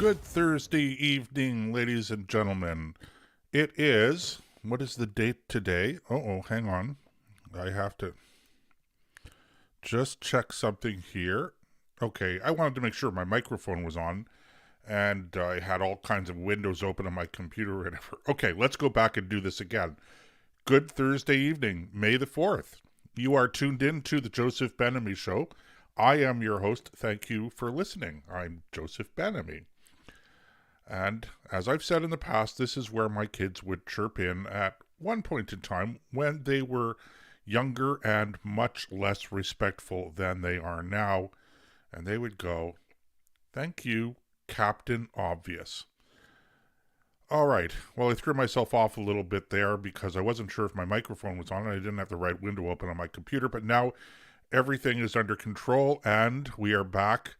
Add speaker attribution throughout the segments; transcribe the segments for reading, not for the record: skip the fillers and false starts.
Speaker 1: Good Thursday evening, ladies and gentlemen. It is, what is the date today? Hang on. I have to just check something here. Okay, I wanted to make sure my microphone was on, and I had all kinds of windows open on my computer or whatever. Okay, let's go back and do this again. Good Thursday evening, May the 4th. You are tuned in to the Joseph Ben-Ami Show. I am your host. Thank you for listening. I'm Joseph Ben-Ami. And as I've said in the past, this is where my kids would chirp in at one point in time when they were younger and much less respectful than they are now. And they would go, "Thank you, Captain Obvious." All right. Well, I threw myself off a little bit there because I wasn't sure if my microphone was on and I didn't have the right window open on my computer. But now everything is under control and we are back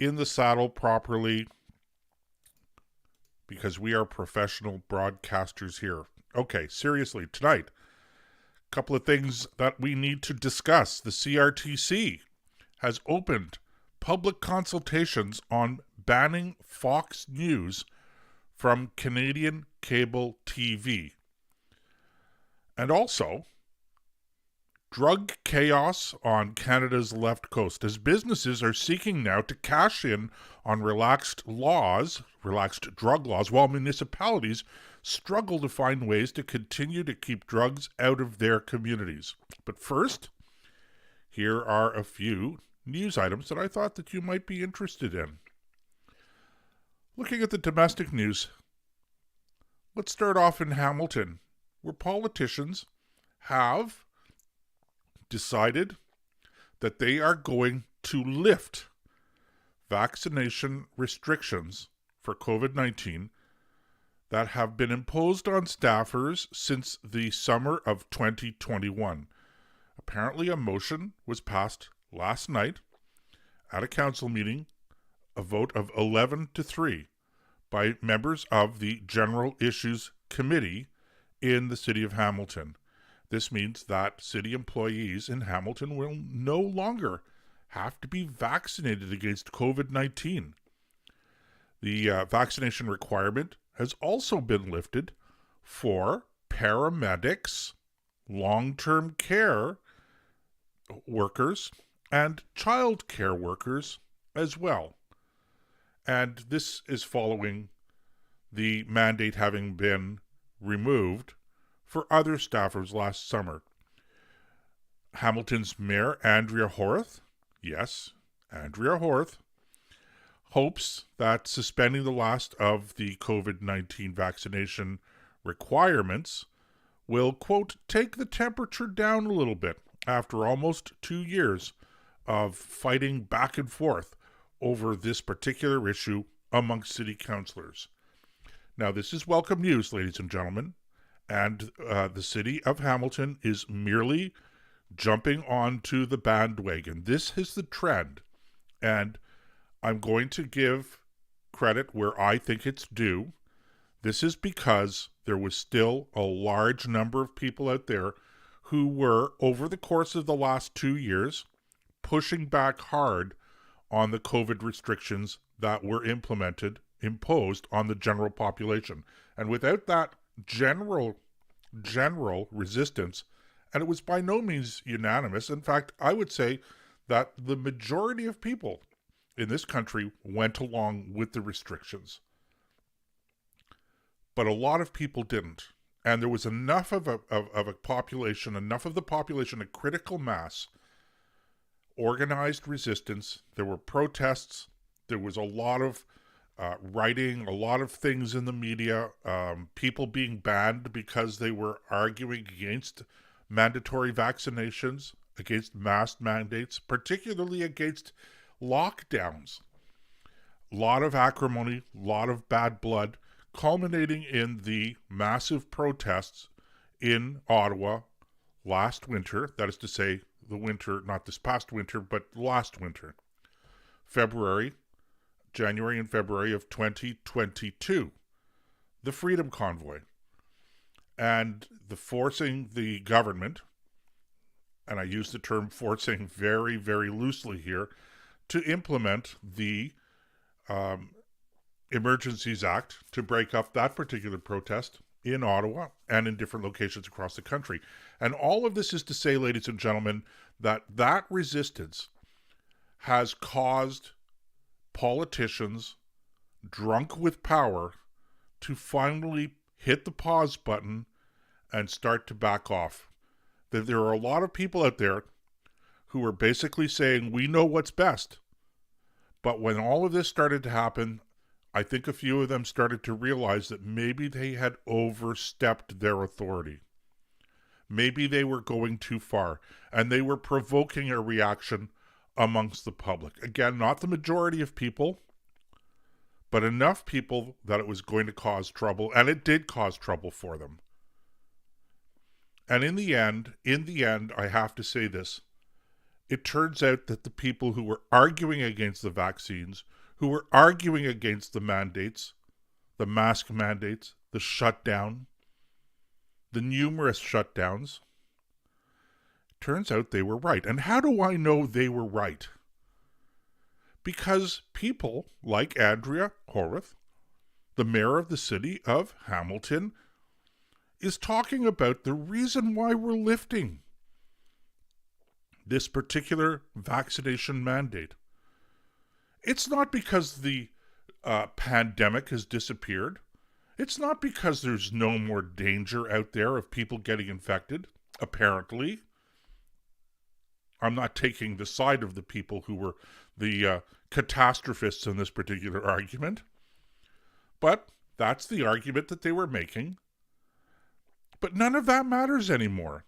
Speaker 1: in the saddle properly, because we are professional broadcasters here. Okay, seriously, tonight, a couple of things that we need to discuss. The CRTC has opened public consultations on banning Fox News from Canadian cable TV. And also, drug chaos on Canada's left coast, as businesses are seeking now to cash in on relaxed drug laws, while municipalities struggle to find ways to continue to keep drugs out of their communities. But first, here are a few news items that I thought that you might be interested in. Looking at the domestic news, let's start off in Hamilton, where politicians have decided that they are going to lift vaccination restrictions for COVID-19 that have been imposed on staffers since the summer of 2021. Apparently, a motion was passed last night at a council meeting, a vote of 11-3 by members of the General Issues Committee in the City of Hamilton. This means that city employees in Hamilton will no longer have to be vaccinated against COVID-19. The vaccination requirement has also been lifted for paramedics, long-term care workers, and child care workers as well. And this is following the mandate having been removed for other staffers last summer. Hamilton's Mayor Andrea Horwath, hopes that suspending the last of the COVID-19 vaccination requirements will, quote, take the temperature down a little bit after almost 2 years of fighting back and forth over this particular issue amongst city councillors. Now, this is welcome news, ladies and gentlemen. And the city of Hamilton is merely jumping onto the bandwagon. This is the trend. And I'm going to give credit where I think it's due. This is because there was still a large number of people out there who were, over the course of the last 2 years, pushing back hard on the COVID restrictions that were imposed on the general population. And without that general resistance, and it was by no means unanimous. In fact, I would say that the majority of people in this country went along with the restrictions. But a lot of people didn't. And there was enough of a population, a critical mass, organized resistance. There were protests. There was a lot of writing, a lot of things in the media, people being banned because they were arguing against mandatory vaccinations, against mask mandates, particularly against lockdowns. A lot of acrimony, a lot of bad blood, culminating in the massive protests in Ottawa last winter. That is to say, the winter, not this past winter, but last winter. January and February of 2022, the Freedom Convoy, and the forcing the government, and I use the term forcing very, very loosely here, to implement the Emergencies Act to break up that particular protest in Ottawa and in different locations across the country. And all of this is to say, ladies and gentlemen, that resistance has caused politicians drunk with power to finally hit the pause button and start to back off. That there are a lot of people out there who are basically saying, we know what's best. But when all of this started to happen, I think a few of them started to realize that maybe they had overstepped their authority. Maybe they were going too far, and they were provoking a reaction amongst the public. Again, not the majority of people, but enough people that it was going to cause trouble, and it did cause trouble for them. And in the end, I have to say this. It turns out that the people who were arguing against the vaccines, who were arguing against the mandates, the mask mandates, the shutdown, the numerous shutdowns, turns out they were right. And how do I know they were right? Because people like Andrea Horwath, the mayor of the city of Hamilton, is talking about the reason why we're lifting this particular vaccination mandate. It's not because the pandemic has disappeared. It's not because there's no more danger out there of people getting infected, apparently. I'm not taking the side of the people who were the catastrophists in this particular argument. But that's the argument that they were making. But none of that matters anymore.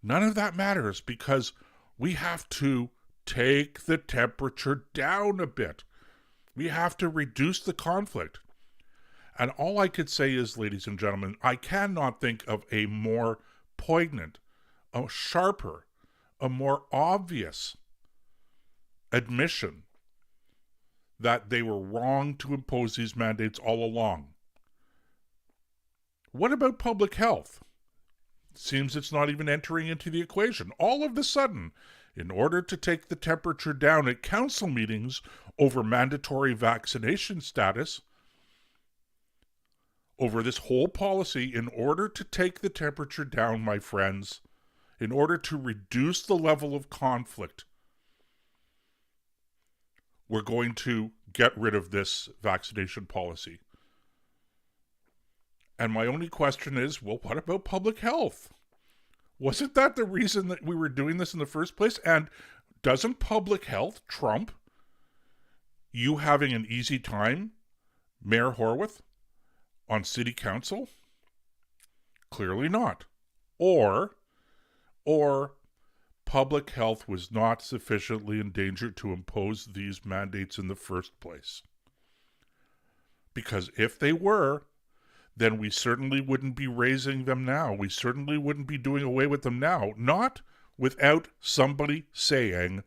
Speaker 1: None of that matters because we have to take the temperature down a bit. We have to reduce the conflict. And all I could say is, ladies and gentlemen, I cannot think of a more poignant, a sharper, a more obvious admission that they were wrong to impose these mandates all along. What about public health? Seems it's not even entering into the equation. All of a sudden, in order to take the temperature down at council meetings over mandatory vaccination status, over this whole policy, in order to take the temperature down, my friends, in order to reduce the level of conflict, we're going to get rid of this vaccination policy. And my only question is, well, what about public health? Wasn't that the reason that we were doing this in the first place? And doesn't public health trump you having an easy time, Mayor Horwath, on city council? Clearly not. Or public health was not sufficiently endangered to impose these mandates in the first place. Because if they were, then we certainly wouldn't be raising them now. We certainly wouldn't be doing away with them now. Not without somebody saying,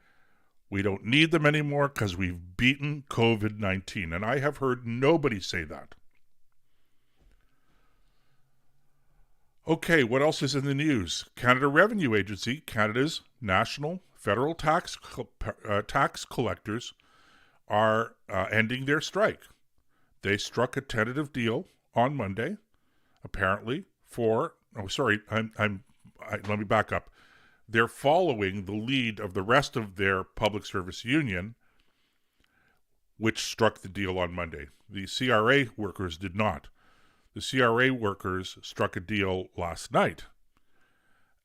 Speaker 1: we don't need them anymore because we've beaten COVID-19. And I have heard nobody say that. Okay, what else is in the news? Canada Revenue Agency, Canada's national federal tax collectors, are ending their strike. They struck a tentative deal on Monday, apparently, let me back up. They're following the lead of the rest of their public service union, which struck the deal on Monday. The CRA workers did not. The CRA workers struck a deal last night,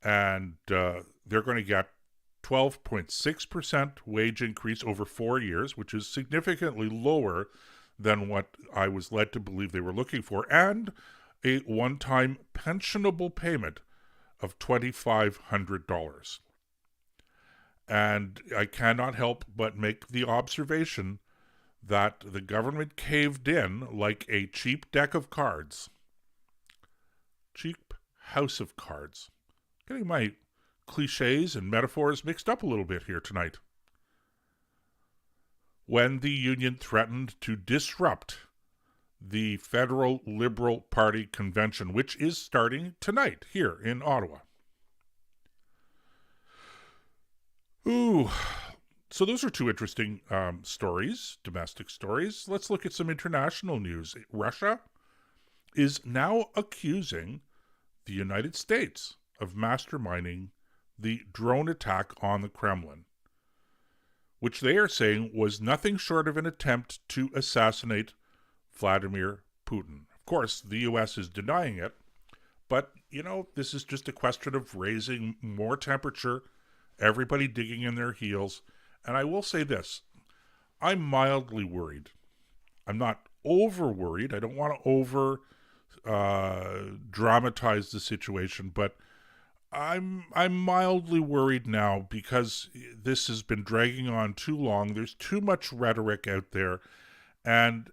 Speaker 1: and they're going to get 12.6% wage increase over 4 years, which is significantly lower than what I was led to believe they were looking for, and a one-time pensionable payment of $2,500. And I cannot help but make the observation that the government caved in like a cheap deck of cards. Cheap house of cards. Getting my cliches and metaphors mixed up a little bit here tonight. When the union threatened to disrupt the Federal Liberal Party convention, which is starting tonight here in Ottawa. So those are two interesting stories, domestic stories. Let's look at some international news. Russia is now accusing the United States of masterminding the drone attack on the Kremlin, which they are saying was nothing short of an attempt to assassinate Vladimir Putin. Of course, the U.S. is denying it, but, this is just a question of raising more temperature, everybody digging in their heels. And I will say this, I'm mildly worried. I'm not over worried. I don't want to over dramatize the situation, but I'm mildly worried now because this has been dragging on too long. There's too much rhetoric out there, and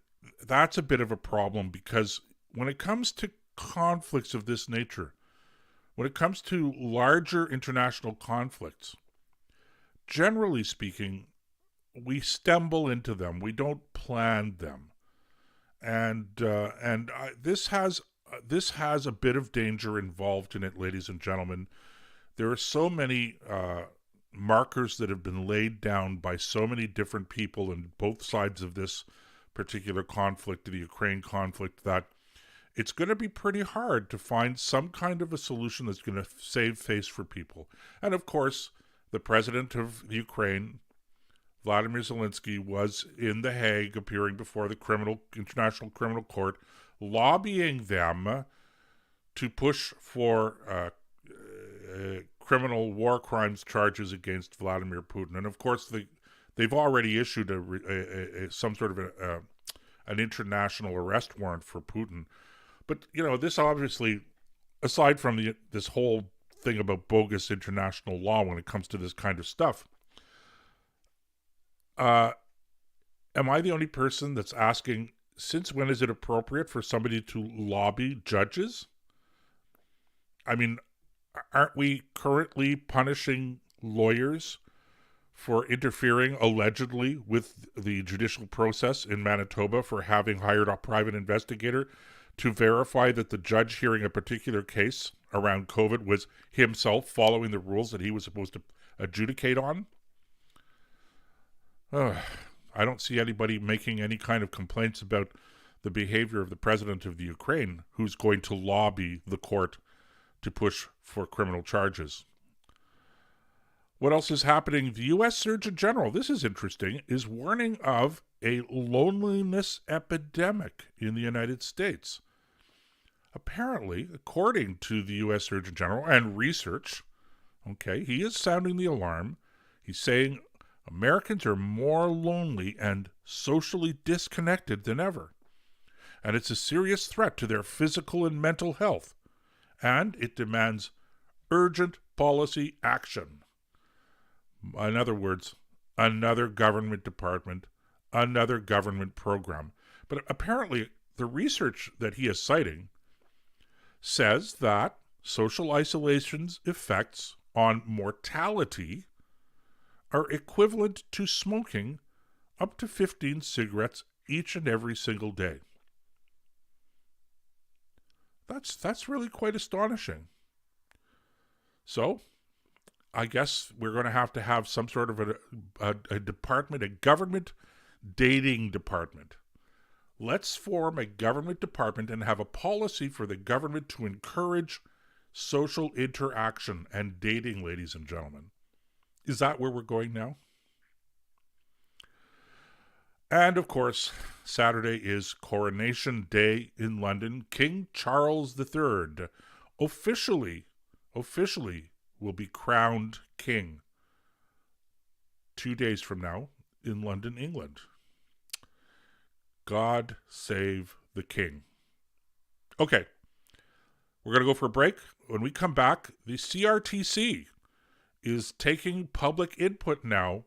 Speaker 1: that's a bit of a problem because when it comes to conflicts of this nature, when it comes to larger international conflicts, generally speaking, we stumble into them. We don't plan them, and this has a bit of danger involved in it, ladies and gentlemen. There are so many markers that have been laid down by so many different people in both sides of this particular conflict, the Ukraine conflict, that it's going to be pretty hard to find some kind of a solution that's going to save face for people. And of course, the president of Ukraine, Vladimir Zelensky, was in The Hague, appearing before the International Criminal Court, lobbying them to push for criminal war crimes charges against Vladimir Putin. And of course, they've already issued some sort of an international arrest warrant for Putin. But, this obviously, aside from this whole thing about bogus international law when it comes to this kind of stuff, am I the only person that's asking, since when is it appropriate for somebody to lobby judges? I mean, aren't we currently punishing lawyers for interfering, allegedly, with the judicial process in Manitoba for having hired a private investigator to verify that the judge hearing a particular case around COVID was himself following the rules that he was supposed to adjudicate on? I don't see anybody making any kind of complaints about the behavior of the president of the Ukraine who's going to lobby the court to push for criminal charges. What else is happening? The U.S. Surgeon General, this is interesting, is warning of a loneliness epidemic in the United States. Apparently, according to the U.S. Surgeon General and research, he is sounding the alarm. He's saying Americans are more lonely and socially disconnected than ever. And it's a serious threat to their physical and mental health. And it demands urgent policy action. In other words, another government department, another government program. But apparently, the research that he is citing says that social isolation's effects on mortality are equivalent to smoking up to 15 cigarettes each and every single day. That's really quite astonishing. So, I guess we're going to have some sort of a department, a government dating department. Let's form a government department and have a policy for the government to encourage social interaction and dating, ladies and gentlemen. Is that where we're going now? And of course, Saturday is Coronation Day in London. King Charles III officially will be crowned king 2 days from now in London, England. God save the king. Okay, we're going to go for a break. When we come back, the CRTC is taking public input now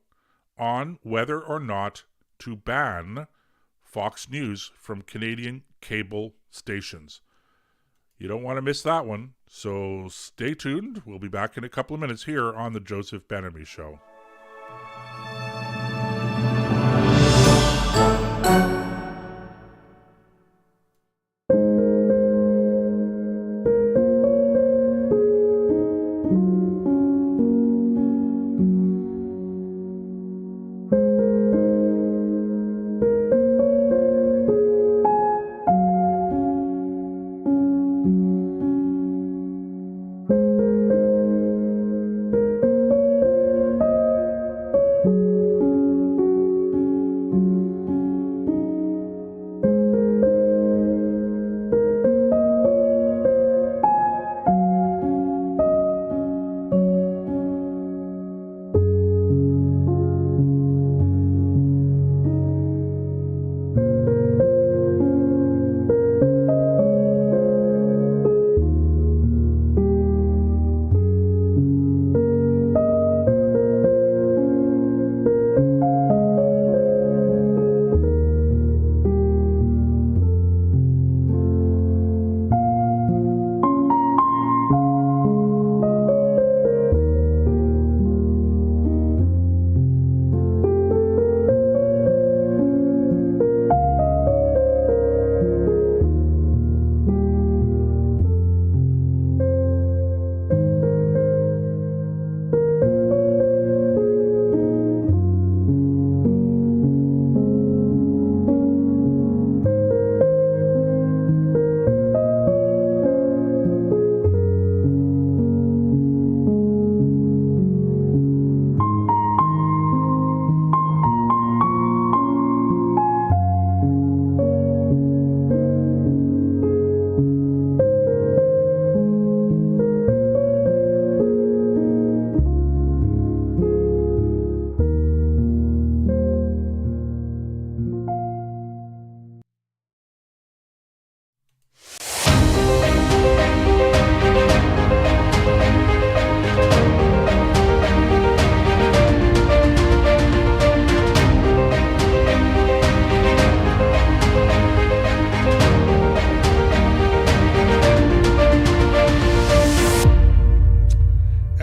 Speaker 1: on whether or not to ban Fox News from Canadian cable stations. You don't want to miss that one, so stay tuned. We'll be back in a couple of minutes here on the Joseph Ben-Ami Show.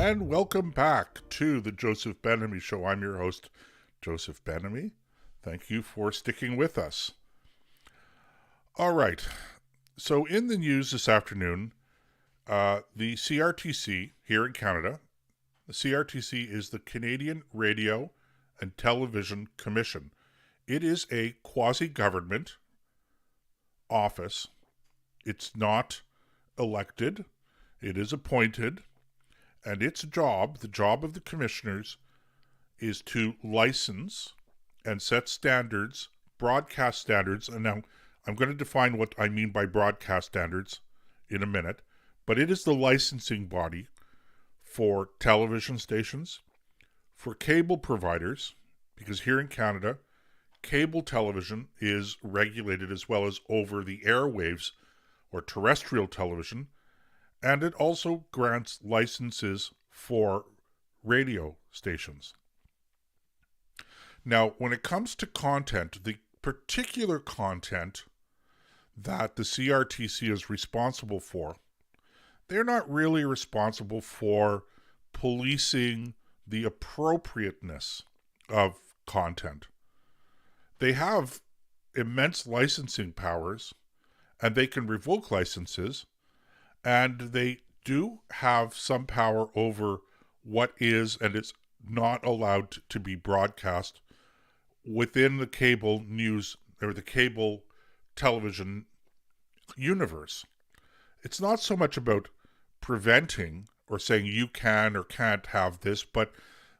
Speaker 1: and welcome back to the Joseph Ben-Ami Show. I'm your host, Joseph Ben-Ami. Thank you for sticking with us. All right, so in the news this afternoon, the CRTC here in Canada, the CRTC is the Canadian Radio and Television Commission. It is a quasi-government office. It's not elected. It is appointed. And its job, the job of the commissioners, is to license and set standards, broadcast standards. And now I'm going to define what I mean by broadcast standards in a minute. But it is the licensing body for television stations, for cable providers, because here in Canada, cable television is regulated as well as over the airwaves or terrestrial television. And it also grants licenses for radio stations. Now, when it comes to content, the particular content that the CRTC is responsible for, they're not really responsible for policing the appropriateness of content. They have immense licensing powers, and they can revoke licenses. And they do have some power over what is and is not allowed to be broadcast within the cable news or the cable television universe. It's not so much about preventing or saying you can or can't have this, but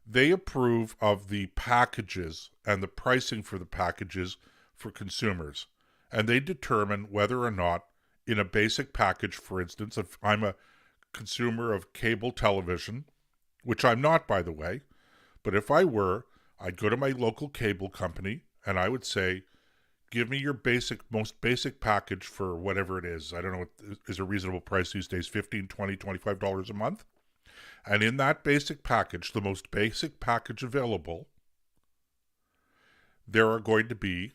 Speaker 1: they approve of the packages and the pricing for the packages for consumers. And they determine whether or not in a basic package, for instance, if I'm a consumer of cable television, which I'm not, by the way, but if I were, I'd go to my local cable company and I would say, give me your most basic package for whatever it is. I don't know what is a reasonable price these days, $15, $20, $25 a month. And in that basic package, the most basic package available, there are going to be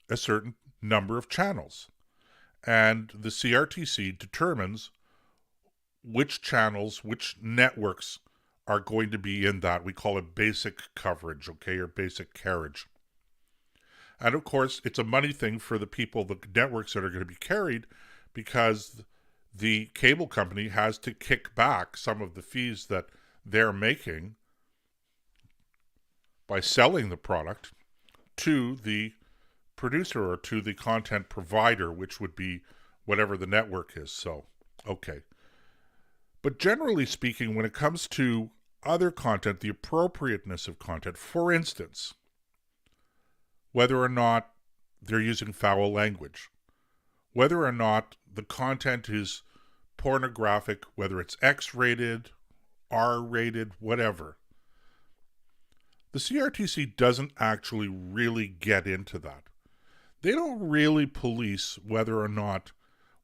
Speaker 1: a certain number of channels. And the CRTC determines which channels, which networks are going to be in that. We call it basic coverage, okay, or basic carriage. And of course, it's a money thing for the people, the networks that are going to be carried, because the cable company has to kick back some of the fees that they're making by selling the product to the producer or to the content provider, which would be whatever the network is. So, okay. But generally speaking, when it comes to other content, the appropriateness of content, for instance, whether or not they're using foul language, whether or not the content is pornographic, whether it's X-rated, R-rated, whatever, the CRTC doesn't actually really get into that. They don't really police whether or not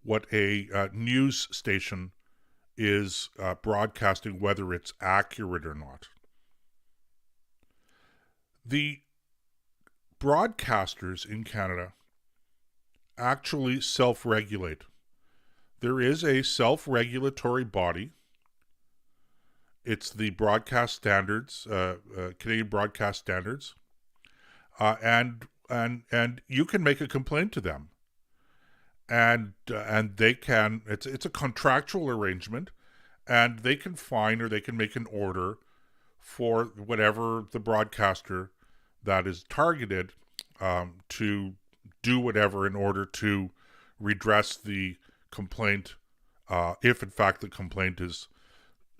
Speaker 1: what a news station is broadcasting, whether it's accurate or not. The broadcasters in Canada actually self-regulate. There is a self-regulatory body. It's the broadcast standards, Canadian Broadcast Standards, and you can make a complaint to them, and they can. It's a contractual arrangement, and they can fine or they can make an order for whatever the broadcaster that is targeted to do whatever in order to redress the complaint, if in fact the complaint is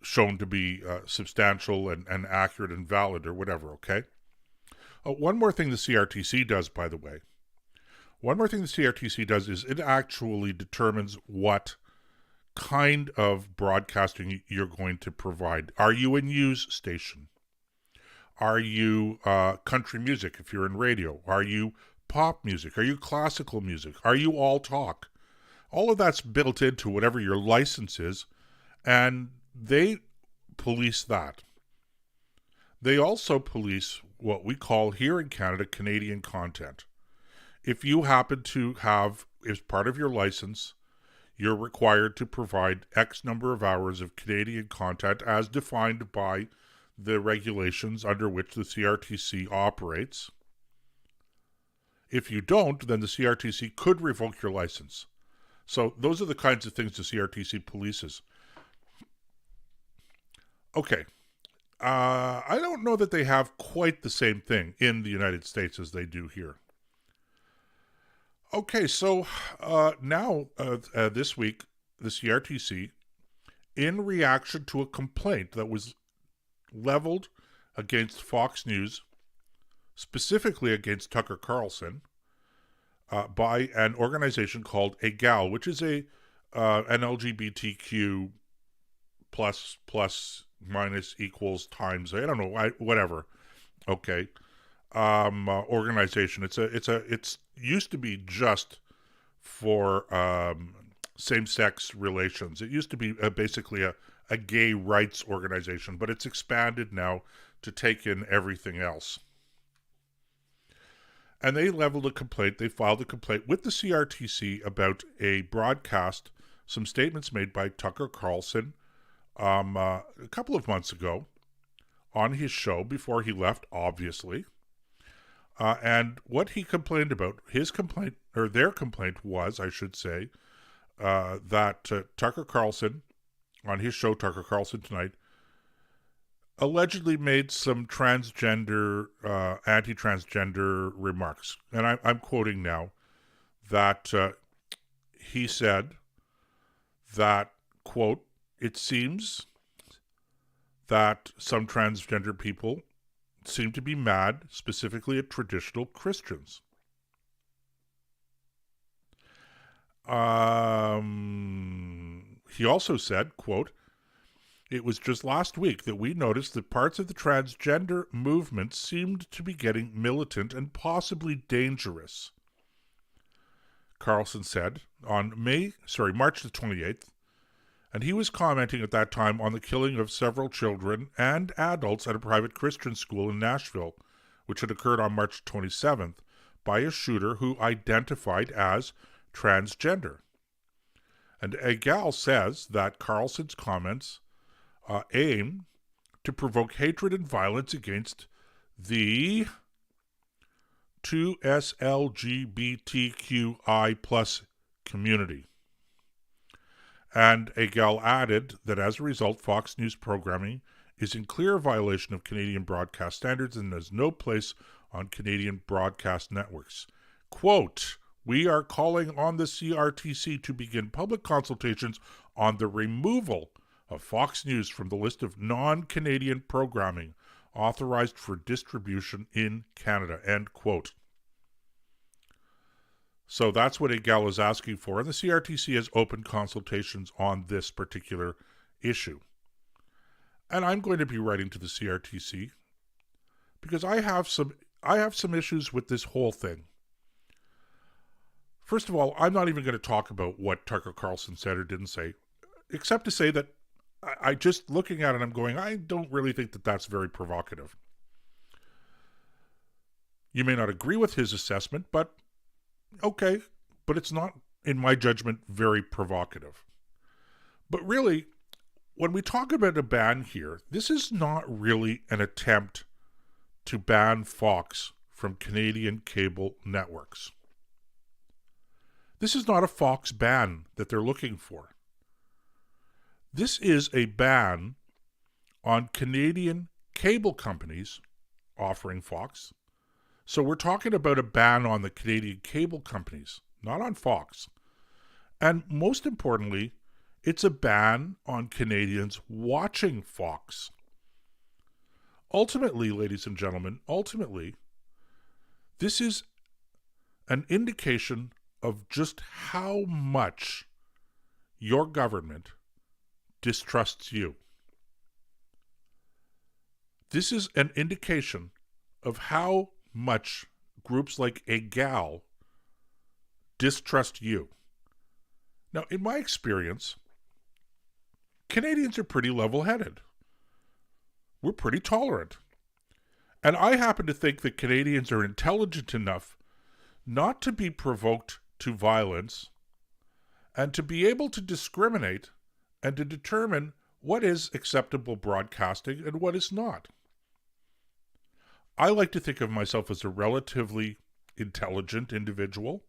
Speaker 1: shown to be substantial and accurate and valid or whatever. Okay. One more thing the CRTC does, by the way. One more thing the CRTC does is it actually determines what kind of broadcasting you're going to provide. Are you a news station? Are you country music if you're in radio? Are you pop music? Are you classical music? Are you all talk? All of that's built into whatever your license is, and they police that. They also police what we call here in Canada Canadian content. If you happen to have, as part of your license, you're required to provide X number of hours of Canadian content as defined by the regulations under which the CRTC operates. If you don't, then the CRTC could revoke your license. So those are the kinds of things the CRTC polices. Okay. I don't know that they have quite the same thing in the United States as they do here. Okay, so now this week, the CRTC, in reaction to a complaint that was leveled against Fox News, specifically against Tucker Carlson, by an organization called EGAL, which is an LGBTQ plus minus equals times, I don't know, whatever. Okay. Organization. It's used to be just for same-sex relations. It used to be basically a gay rights organization, but it's expanded now to take in everything else. And they leveled a complaint. They filed a complaint with the CRTC about a broadcast, some statements made by Tucker Carlson a couple of months ago on his show before he left, obviously. And what he complained about, his complaint, or their complaint was, I should say, that Tucker Carlson, on his show, Tucker Carlson Tonight, allegedly made some transgender, anti-transgender remarks. And I'm quoting now, that he said that, quote, "It seems that some transgender people seem to be mad, specifically at traditional Christians." He also said, quote, "It was just last week that we noticed that parts of the transgender movement seemed to be getting militant and possibly dangerous." Carlson said on March the 28th, and he was commenting at that time on the killing of several children and adults at a private Christian school in Nashville, which had occurred on March 27th, by a shooter who identified as transgender. And EGAL says that Carlson's comments aim to provoke hatred and violence against the 2SLGBTQI+ community. And EGAL added that as a result, Fox News programming is in clear violation of Canadian broadcast standards and has no place on Canadian broadcast networks. Quote, "We are calling on the CRTC to begin public consultations on the removal of Fox News from the list of non-Canadian programming authorized for distribution in Canada," end quote. So that's what EGAL is asking for, and the CRTC has opened consultations on this particular issue. And I'm going to be writing to the CRTC because I have some issues with this whole thing. First of all, I'm not even going to talk about what Tucker Carlson said or didn't say, except to say that I just looking at it, I'm going, I don't really think that that's very provocative. You may not agree with his assessment, but okay, but it's not, in my judgment, very provocative. But really, when we talk about a ban here, this is not really an attempt to ban Fox from Canadian cable networks. This is not a Fox ban that they're looking for. This is a ban on Canadian cable companies offering Fox. So we're talking about a ban on the Canadian cable companies, not on Fox. And most importantly, it's a ban on Canadians watching Fox. Ultimately, ladies and gentlemen, this is an indication of just how much your government distrusts you. This is an indication of how much groups like EGAL distrust you. Now, in my experience, Canadians are pretty level-headed. We're pretty tolerant. And I happen to think that Canadians are intelligent enough not to be provoked to violence and to be able to discriminate and to determine what is acceptable broadcasting and what is not. I like to think of myself as a relatively intelligent individual.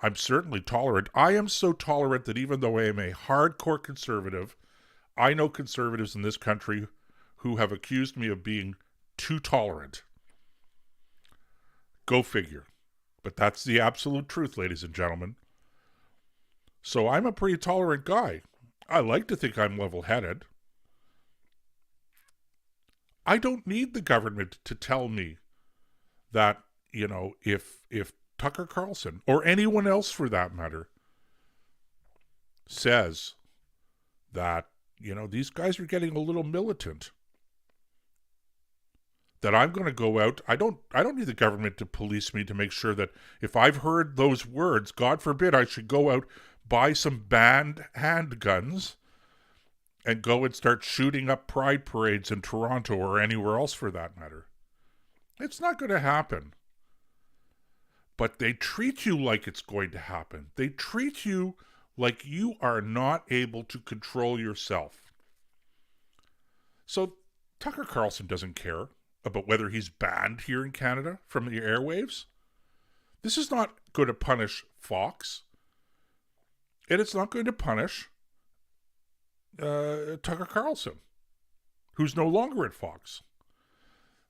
Speaker 1: I'm certainly tolerant. I am so tolerant that even though I am a hardcore conservative, I know conservatives in this country who have accused me of being too tolerant. Go figure. But that's the absolute truth, ladies and gentlemen. So I'm a pretty tolerant guy. I like to think I'm level-headed. I don't need the government to tell me that, if Tucker Carlson, or anyone else for that matter, says that, these guys are getting a little militant, that I'm going to go out. I don't need the government to police me to make sure that if I've heard those words, God forbid I should go out, buy some banned handguns and go and start shooting up pride parades in Toronto or anywhere else for that matter. It's not going to happen. But they treat you like it's going to happen. They treat you like you are not able to control yourself. So Tucker Carlson doesn't care about whether he's banned here in Canada from the airwaves. This is not going to punish Fox. And it's not going to punish Tucker Carlson, who's no longer at Fox.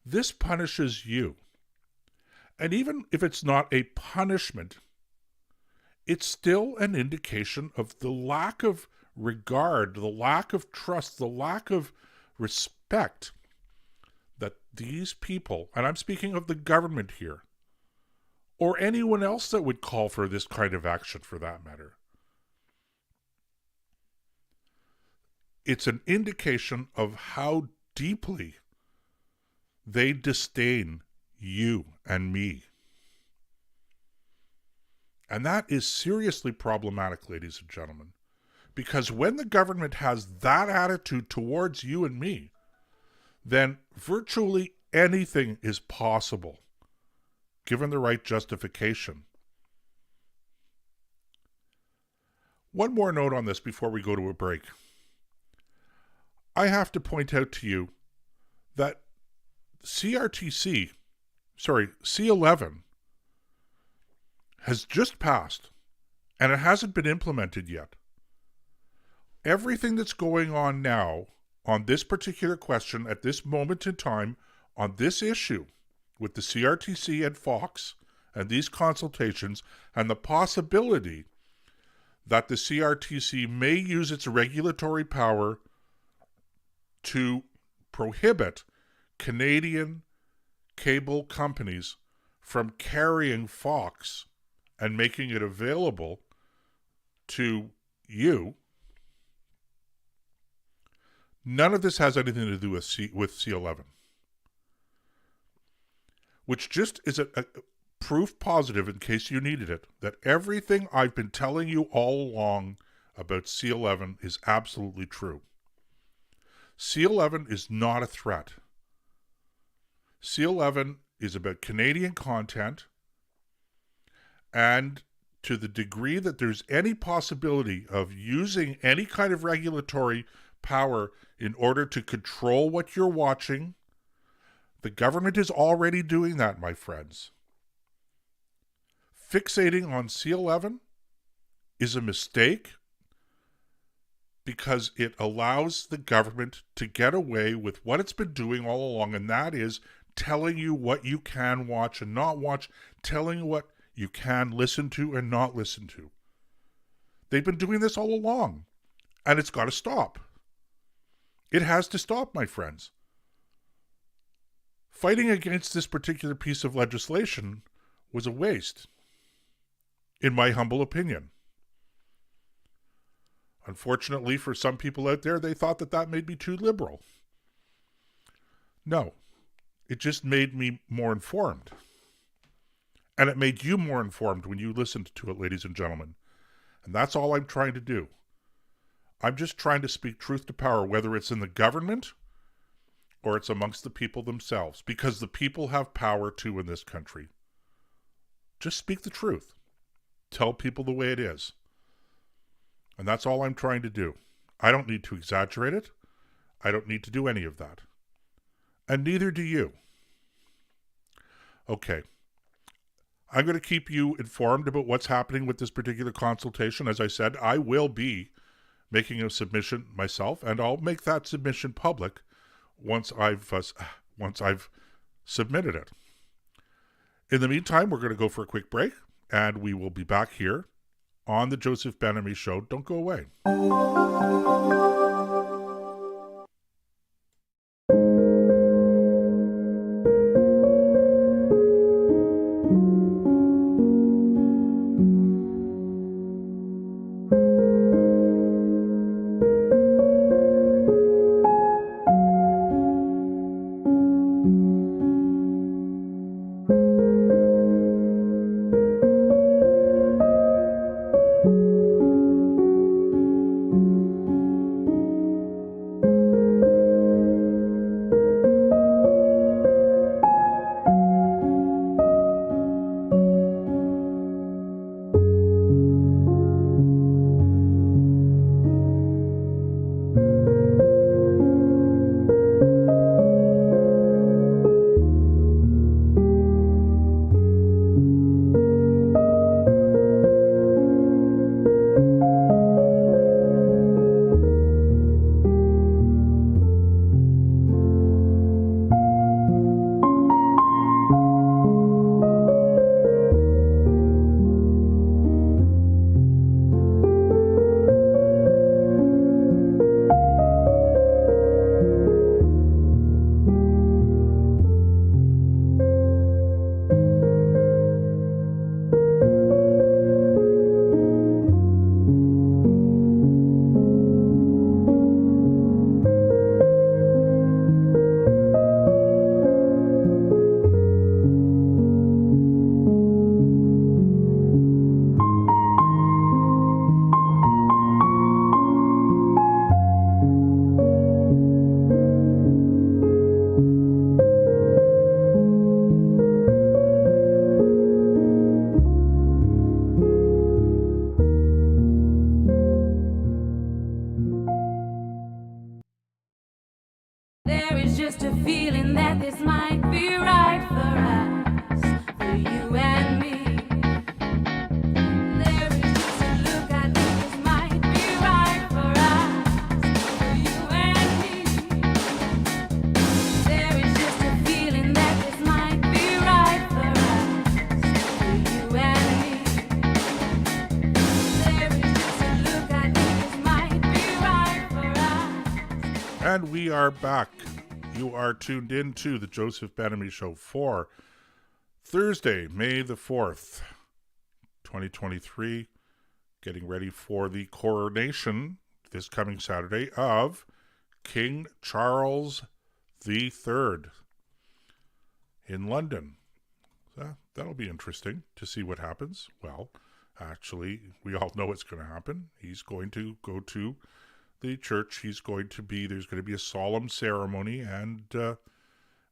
Speaker 1: This punishes you. And even if it's not a punishment, it's still an indication of the lack of regard, the lack of trust, the lack of respect that these people, and I'm speaking of the government here, or anyone else that would call for this kind of action for that matter. It's an indication of how deeply they disdain you and me. And that is seriously problematic, ladies and gentlemen. Because when the government has that attitude towards you and me, then virtually anything is possible, given the right justification. One more note on this before we go to a break. I have to point out to you that C11 has just passed, and it hasn't been implemented yet. Everything that's going on now on this particular question at this moment in time on this issue with the CRTC and Fox and these consultations and the possibility that the CRTC may use its regulatory power to prohibit Canadian cable companies from carrying Fox and making it available to you. None of this has anything to do with C11. Which just is a proof positive, in case you needed it, that everything I've been telling you all along about C11 is absolutely true. C11 is not a threat. C11 is about Canadian content, and to the degree that there's any possibility of using any kind of regulatory power in order to control what you're watching, the government is already doing that, my friends. Fixating on C11 is a mistake because it allows the government to get away with what it's been doing all along, and that is telling you what you can watch and not watch, telling you what you can listen to and not listen to. They've been doing this all along, and it's got to stop. It has to stop, my friends. Fighting against this particular piece of legislation was a waste, in my humble opinion. Unfortunately, for some people out there, they thought that that made me too liberal. No, it just made me more informed. And it made you more informed when you listened to it, ladies and gentlemen. And that's all I'm trying to do. I'm just trying to speak truth to power, whether it's in the government or it's amongst the people themselves, because the people have power too in this country. Just speak the truth. Tell people the way it is. And that's all I'm trying to do. I don't need to exaggerate it. I don't need to do any of that. And neither do you. Okay. I'm going to keep you informed about what's happening with this particular consultation. As I said, I will be making a submission myself, and I'll make that submission public once I've submitted it. In the meantime, we're going to go for a quick break, and we will be back here on the Joseph Ben-Ami Show. Don't go away.
Speaker 2: There is just a feeling that this might be right for us, for you and me. There is just a look I think this might be right for us, for you and me. There is just a feeling that this might be right for us, for you and me. There is just a look I think this might be right for us.
Speaker 1: And we are back. You are tuned in to the Joseph Ben-Ami Show for Thursday, May the 4th, 2023. Getting ready for the coronation this coming Saturday of King Charles III in London. That'll be interesting to see what happens. Well, actually, we all know what's going to happen. He's going to go to the church. There's going to be a solemn ceremony, and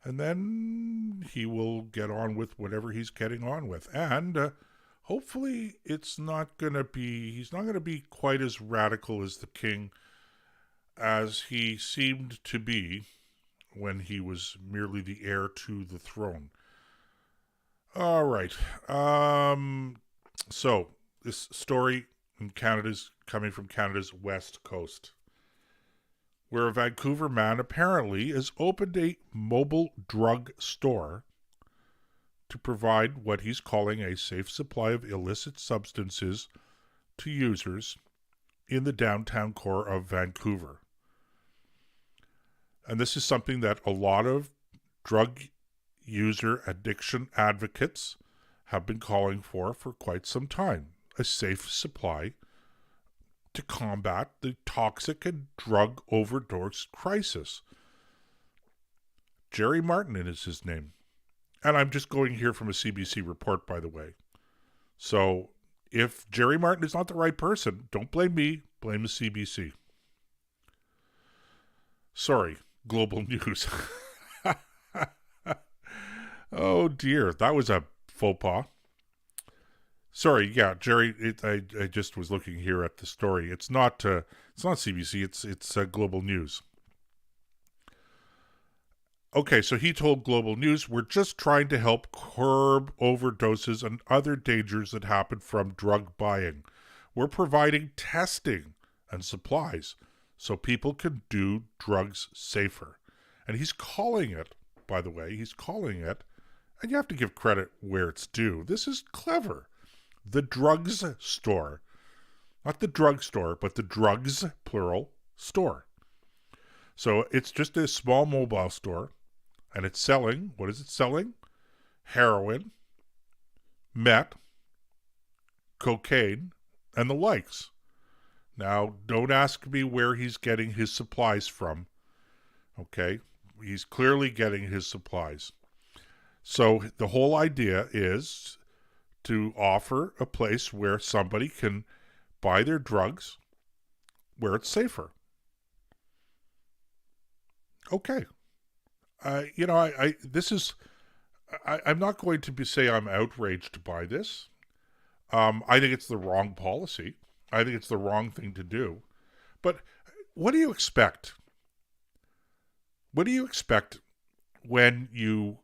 Speaker 1: then he will get on with whatever he's getting on with. And hopefully he's not going to be quite as radical as the king as he seemed to be when he was merely the heir to the throne. All right. So this story in Canada's coming from Canada's West Coast, where a Vancouver man apparently has opened a mobile drug store to provide what he's calling a safe supply of illicit substances to users in the downtown core of Vancouver. And this is something that a lot of drug user addiction advocates have been calling for quite some time. A safe supply to combat the toxic and drug overdose crisis. Jerry Martin is his name. And I'm just going here from a CBC report, by the way. So if Jerry Martin is not the right person, don't blame me, blame the CBC. Sorry, Global News. Oh dear, that was a faux pas. Sorry, yeah, Jerry. I just was looking here at the story. It's not CBC. It's Global News. Okay, so he told Global News, "We're just trying to help curb overdoses and other dangers that happen from drug buying. We're providing testing and supplies so people can do drugs safer." And he's calling it, by the way, and you have to give credit where it's due. This is clever. The drugs store. Not the drugstore, but the drugs, plural, store. So it's just a small mobile store, and it's selling, what is it selling? Heroin, meth, cocaine, and the likes. Now, don't ask me where he's getting his supplies from. Okay? He's clearly getting his supplies. So the whole idea is to offer a place where somebody can buy their drugs where it's safer. Okay. I'm not going to say I'm outraged by this. I think it's the wrong policy. I think it's the wrong thing to do. But what do you expect? What do you expect when you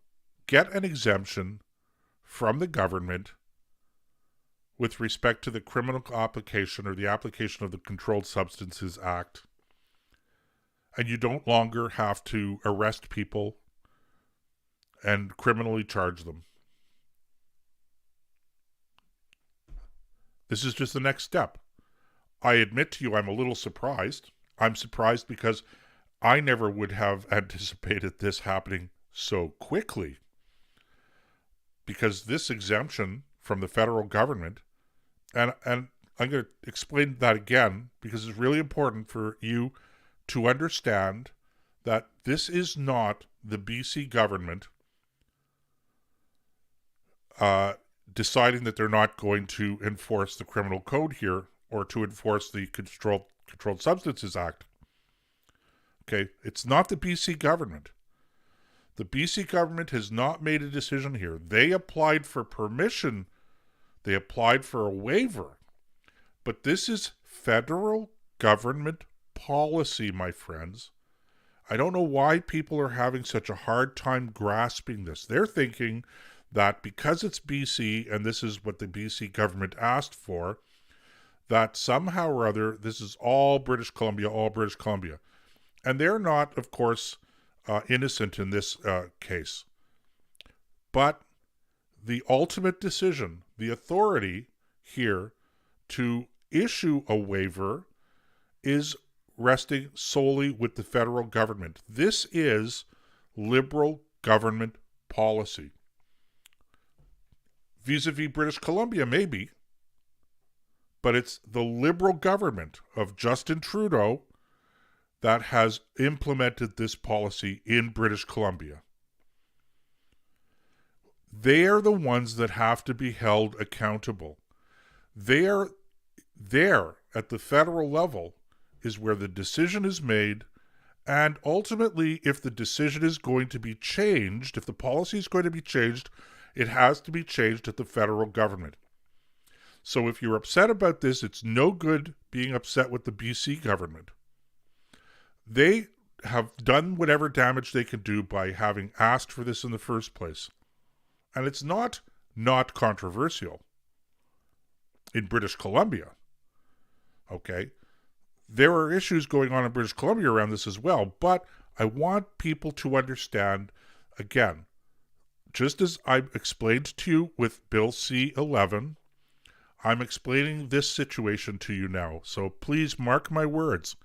Speaker 1: get an exemption from the government with respect to the criminal application or the application of the Controlled Substances Act, and you don't longer have to arrest people and criminally charge them? This is just the next step. I admit to you I'm a little surprised. I'm surprised because I never would have anticipated this happening so quickly. Because this exemption from the federal government, and I'm going to explain that again because it's really important for you to understand that this is not the BC government deciding that they're not going to enforce the criminal code here or to enforce the Controlled Substances Act. Okay, it's not the BC government. The BC government has not made a decision here. They applied for permission. They applied for a waiver. But this is federal government policy, my friends. I don't know why people are having such a hard time grasping this. They're thinking that because it's BC and this is what the BC government asked for, that somehow or other this is all British Columbia. And they're not, of course, innocent in this case. But the ultimate decision, the authority here to issue a waiver is resting solely with the federal government. This is Liberal government policy. Vis-a-vis British Columbia, maybe, but it's the Liberal government of Justin Trudeau that has implemented this policy in British Columbia. They are the ones that have to be held accountable. There at the federal level is where the decision is made, and ultimately, if the decision is going to be changed, if the policy is going to be changed, it has to be changed at the federal government. So if you're upset about this, it's no good being upset with the BC government. They have done whatever damage they can do by having asked for this in the first place. And it's not controversial in British Columbia. Okay? There are issues going on in British Columbia around this as well, but I want people to understand, again, just as I explained to you with Bill C-11, I'm explaining this situation to you now. So please mark my words.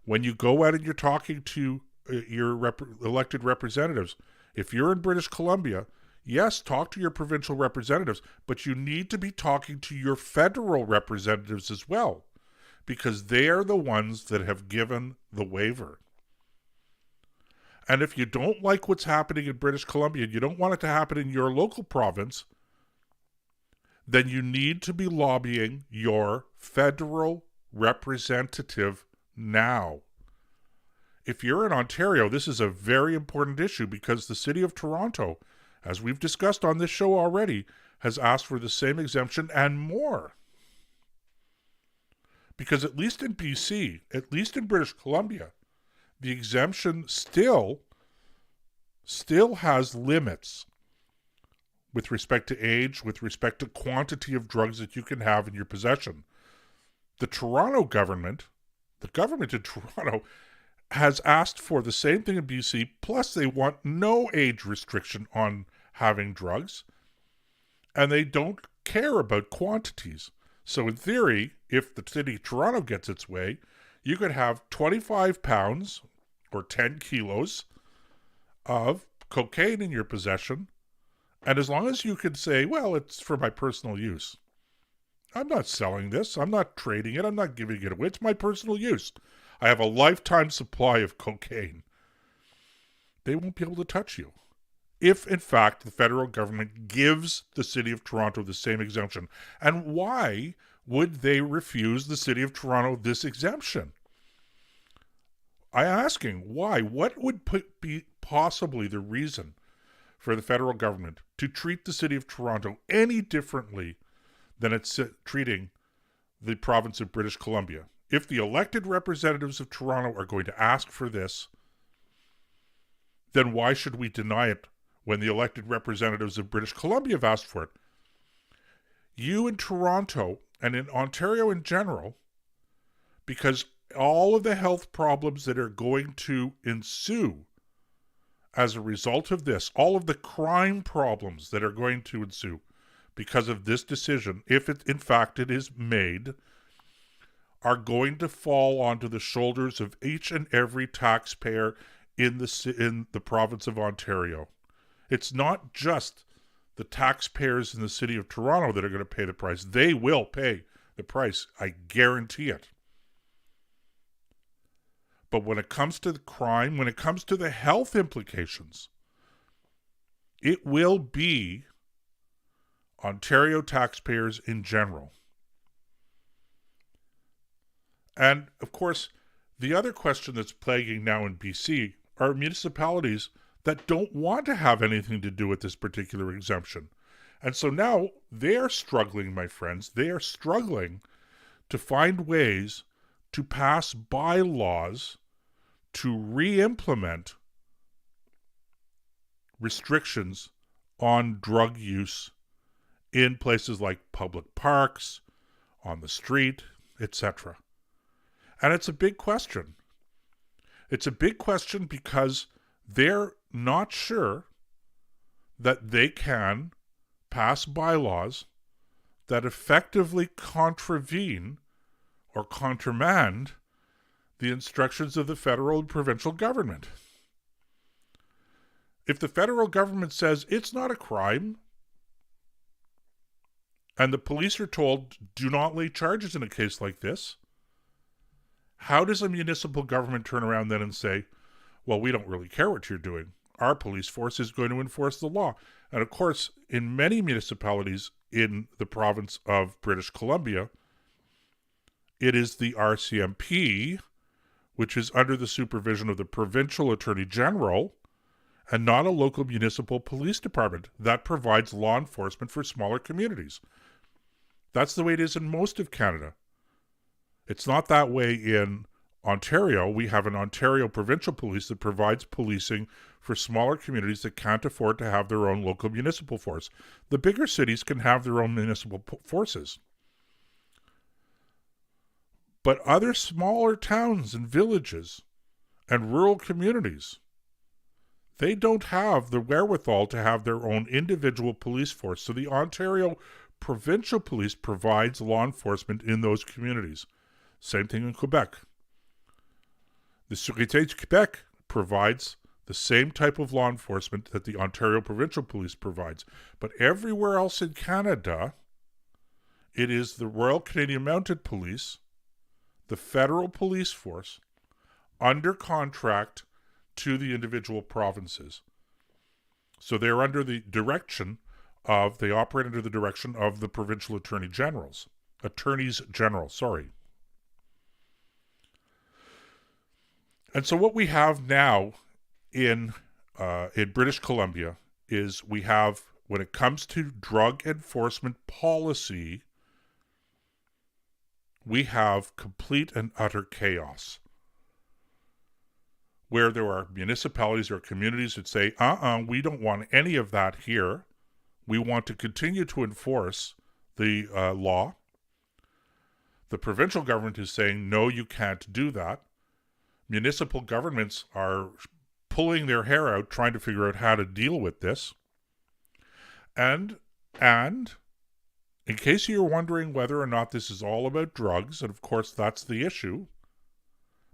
Speaker 1: When you go out and you're talking to your elected representatives, if you're in British Columbia, yes, talk to your provincial representatives, but you need to be talking to your federal representatives as well, because they are the ones that have given the waiver. And if you don't like what's happening in British Columbia, and you don't want it to happen in your local province, then you need to be lobbying your federal representative now. If you're in Ontario, this is a very important issue because the City of Toronto, as we've discussed on this show already, has asked for the same exemption and more. Because at least in BC, at least in British Columbia, the exemption still has limits with respect to age, with respect to quantity of drugs that you can have in your possession. The government in Toronto, has asked for the same thing in BC, plus they want no age restriction on having drugs, and they don't care about quantities. So in theory, if the city of Toronto gets its way, you could have 25 pounds or 10 kilos of cocaine in your possession, and as long as you could say, well, it's for my personal use. I'm not selling this. I'm not trading it. I'm not giving it away. It's my personal use. I have a lifetime supply of cocaine. They won't be able to touch you. If, in fact, the federal government gives the city of Toronto the same exemption. And why would they refuse the city of Toronto this exemption? I'm asking why. What would be possibly the reason for the federal government to treat the city of Toronto any differently than it's treating the province of British Columbia? If the elected representatives of Toronto are going to ask for this, then why should we deny it when the elected representatives of British Columbia have asked for it? You in Toronto and in Ontario in general, because all of the health problems that are going to ensue as a result of this, all of the crime problems that are going to ensue because of this decision, if it in fact it is made, are going to fall onto the shoulders of each and every taxpayer in the province of Ontario. It's not just the taxpayers in the city of Toronto that are going to pay the price. They will pay the price. I guarantee it. But when it comes to the crime, when it comes to the health implications, it will be Ontario taxpayers in general. And, of course, the other question that's plaguing now in BC are municipalities that don't want to have anything to do with this particular exemption. And so now they're struggling, my friends. They are struggling to find ways to pass bylaws to re-implement restrictions on drug use in places like public parks, on the street, etc. And it's a big question. It's a big question because they're not sure that they can pass bylaws that effectively contravene or countermand the instructions of the federal and provincial government. If the federal government says it's not a crime, and the police are told do not lay charges in a case like this, how does a municipal government turn around then and say, well, we don't really care what you're doing. Our police force is going to enforce the law. And of course, in many municipalities in the province of British Columbia, it is the RCMP, which is under the supervision of the provincial attorney general, and not a local municipal police department that provides law enforcement for smaller communities. That's the way it is in most of Canada. It's not that way in Ontario. We have an Ontario provincial police that provides policing for smaller communities that can't afford to have their own local municipal force. The bigger cities can have their own municipal forces. But other smaller towns and villages and rural communities, they don't have the wherewithal to have their own individual police force. So the Ontario provincial police provides law enforcement in those communities. Same thing in Quebec. The CRTC du Québec provides the same type of law enforcement that the Ontario Provincial Police provides. But everywhere else in Canada, it is the Royal Canadian Mounted Police, the federal police force, under contract to the individual provinces. So they're under the direction of, they operate under the direction of the provincial attorneys general. And so what we have now in British Columbia is we have when it comes to drug enforcement policy, we have complete and utter chaos. Where there are municipalities or communities that say, we don't want any of that here. We want to continue to enforce the law. The provincial government is saying, no, you can't do that. Municipal governments are pulling their hair out trying to figure out how to deal with this. And in case you're wondering whether or not this is all about drugs, and of course that's the issue,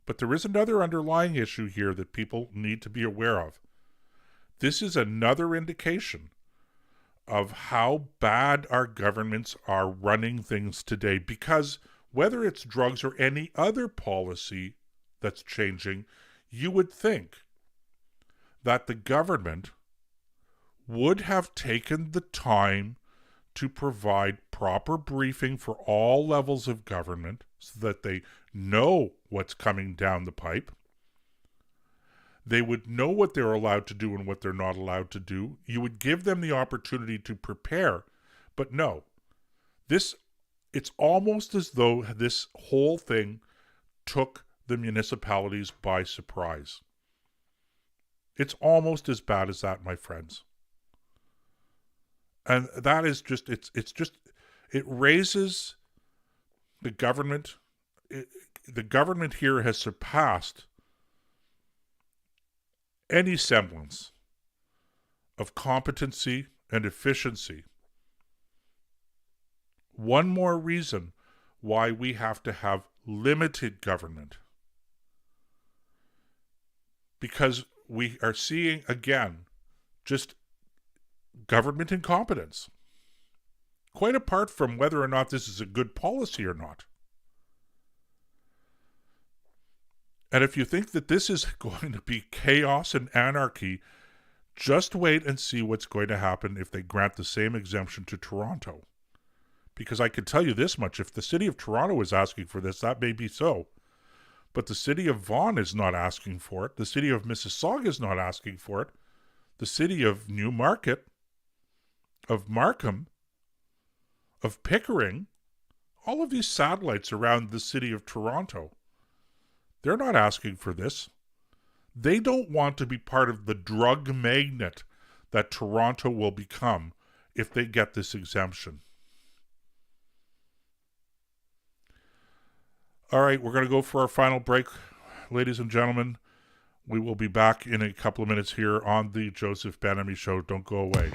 Speaker 1: but there is another underlying issue here that people need to be aware of. This is another indication of how bad our governments are running things today, because whether it's drugs or any other policy that's changing, you would think that the government would have taken the time to provide proper briefing for all levels of government so that they know what's coming down the pipe. They would know what they're allowed to do and what they're not allowed to do. You would give them the opportunity to prepare. But no, it's almost as though this whole thing took the municipalities by surprise. It's almost as bad as that, my friends. And that is just, it raises the government. The government here has surpassed any semblance of competency and efficiency. One more reason why we have to have limited government. Because we are seeing, again, just government incompetence. Quite apart from whether or not this is a good policy or not. And if you think that this is going to be chaos and anarchy, just wait and see what's going to happen if they grant the same exemption to Toronto. Because I can tell you this much, if the city of Toronto is asking for this, that may be so. But the city of Vaughan is not asking for it. The city of Mississauga is not asking for it. The city of Newmarket, of Markham, of Pickering, all of these satellites around the city of Toronto, they're not asking for this. They don't want to be part of the drug magnet that Toronto will become if they get this exemption. All right, we're going to go for our final break, ladies and gentlemen. We will be back in a couple of minutes here on the Joseph Ben-Ami Show. Don't go away.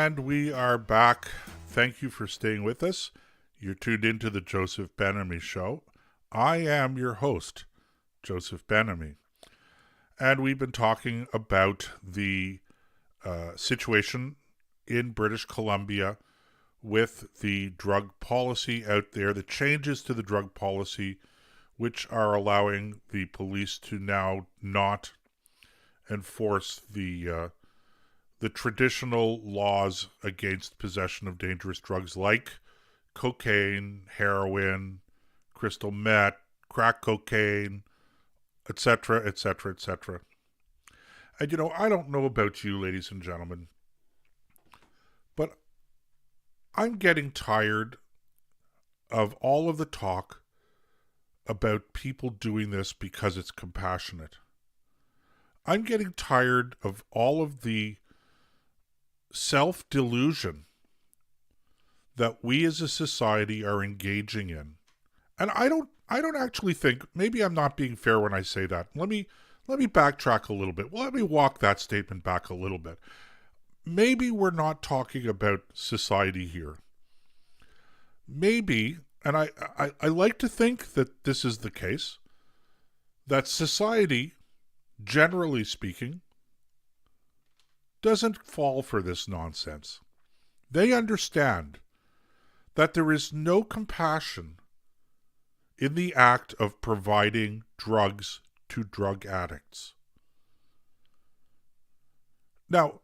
Speaker 1: And we are back. Thank you for staying with us. You're tuned into the Joseph Ben-Ami Show. I am your host, Joseph Ben-Ami. And we've been talking about the situation in British Columbia with the drug policy out there, the changes to the drug policy, which are allowing the police to now not enforce the traditional laws against possession of dangerous drugs like cocaine, heroin, crystal meth, crack cocaine, etc., etc., etc. And I don't know about you, ladies and gentlemen, but I'm getting tired of all of the talk about people doing this because it's compassionate. I'm getting tired of all of the self-delusion that we as a society are engaging in. And I don't actually think, maybe I'm not being fair when I say that. Let me backtrack a little bit. Well, let me walk that statement back a little bit. Maybe we're not talking about society here. Maybe, and I like to think that this is the case, that society, generally speaking, doesn't fall for this nonsense. They understand that there is no compassion in the act of providing drugs to drug addicts. Now,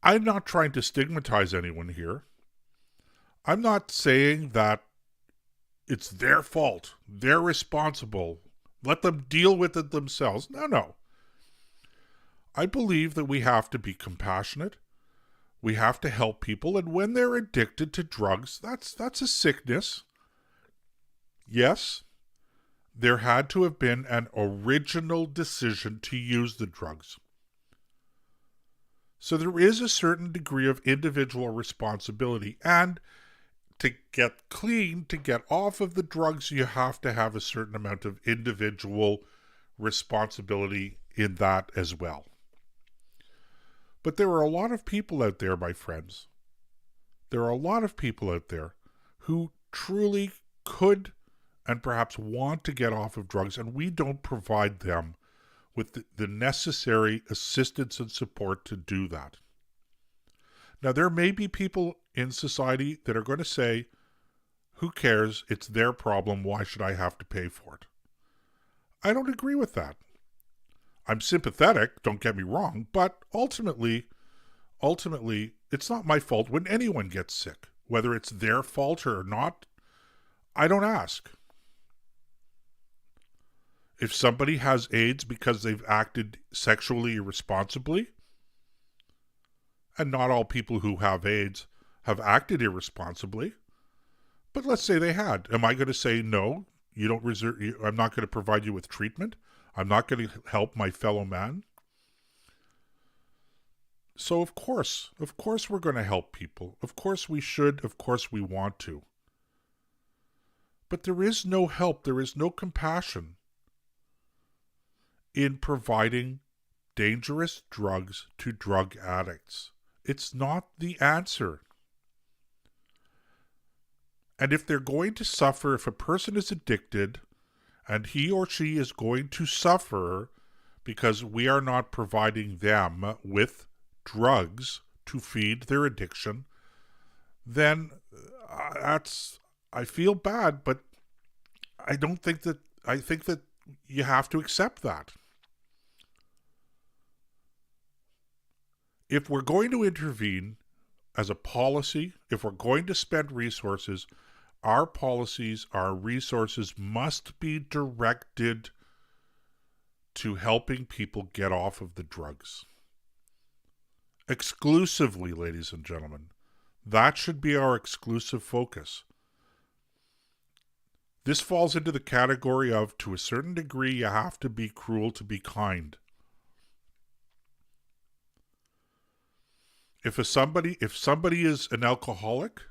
Speaker 1: I'm not trying to stigmatize anyone here. I'm not saying that it's their fault, they're responsible, let them deal with it themselves. No. I believe that we have to be compassionate. We have to help people, and when they're addicted to drugs, that's a sickness. Yes, there had to have been an original decision to use the drugs. So there is a certain degree of individual responsibility, and to get clean, to get off of the drugs, you have to have a certain amount of individual responsibility in that as well. But there are a lot of people out there, my friends. There are a lot of people out there who truly could and perhaps want to get off of drugs, and we don't provide them with the necessary assistance and support to do that. Now, there may be people in society that are going to say, who cares? It's their problem. Why should I have to pay for it? I don't agree with that. I'm sympathetic, don't get me wrong, but ultimately, it's not my fault when anyone gets sick. Whether it's their fault or not, I don't ask. If somebody has AIDS because they've acted sexually irresponsibly, and not all people who have AIDS have acted irresponsibly, but let's say they had, am I going to say, no, I'm not going to provide you with treatment? I'm not going to help my fellow man? So of course we're going to help people. Of course we should. Of course we want to. But there is no help. There is no compassion in providing dangerous drugs to drug addicts. It's not the answer. And if they're going to suffer, if a person is addicted, and he or she is going to suffer because we are not providing them with drugs to feed their addiction, then I feel bad, but I think that you have to accept that. If we're going to intervene as a policy, if we're going to spend resources, our policies, our resources must be directed to helping people get off of the drugs. Exclusively, ladies and gentlemen. That should be our exclusive focus. This falls into the category of, to a certain degree, you have to be cruel to be kind. If somebody is an alcoholic,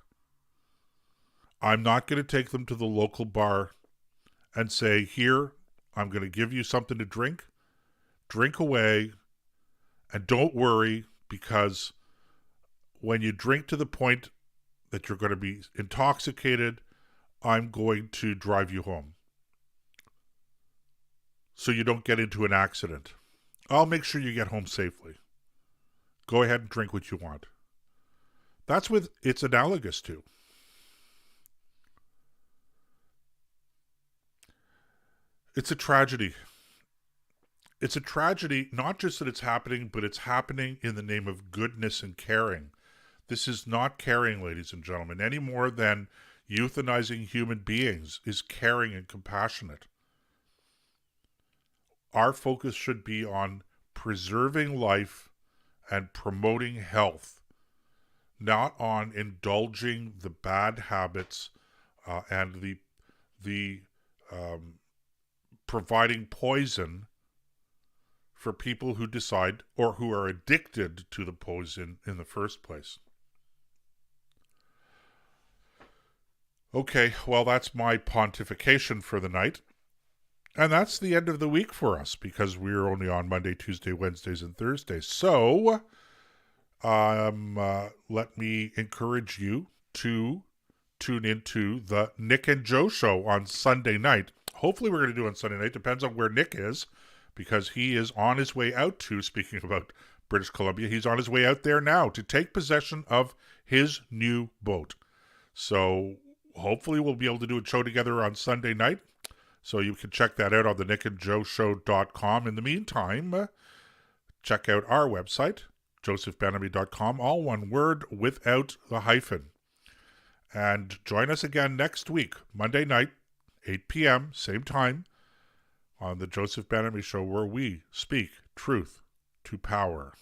Speaker 1: I'm not going to take them to the local bar and say, here, I'm going to give you something to drink away, and don't worry, because when you drink to the point that you're going to be intoxicated, I'm going to drive you home so you don't get into an accident. I'll make sure you get home safely. Go ahead and drink what you want. That's what it's analogous to. It's a tragedy. It's a tragedy, not just that it's happening, but it's happening in the name of goodness and caring. This is not caring, ladies and gentlemen, any more than euthanizing human beings is caring and compassionate. Our focus should be on preserving life and promoting health, not on indulging the bad habits and the providing poison for people who decide or who are addicted to the poison in the first place. Okay, well, that's my pontification for the night. And that's the end of the week for us because we're only on Monday, Tuesday, Wednesdays, and Thursdays. So, let me encourage you to tune into the Nick and Joe show on Sunday night. Hopefully we're going to do it on Sunday night. Depends on where Nick is because he is on his way out to, speaking about British Columbia, he's on his way out there now to take possession of his new boat. So hopefully we'll be able to do a show together on Sunday night. So you can check that out on the nickandjoeshow.com. In the meantime, check out our website, josephbenamy.com, all one word without the hyphen. And join us again next week, Monday night, 8 p.m., same time, on the Joseph Ben-Ami Show, where we speak truth to power.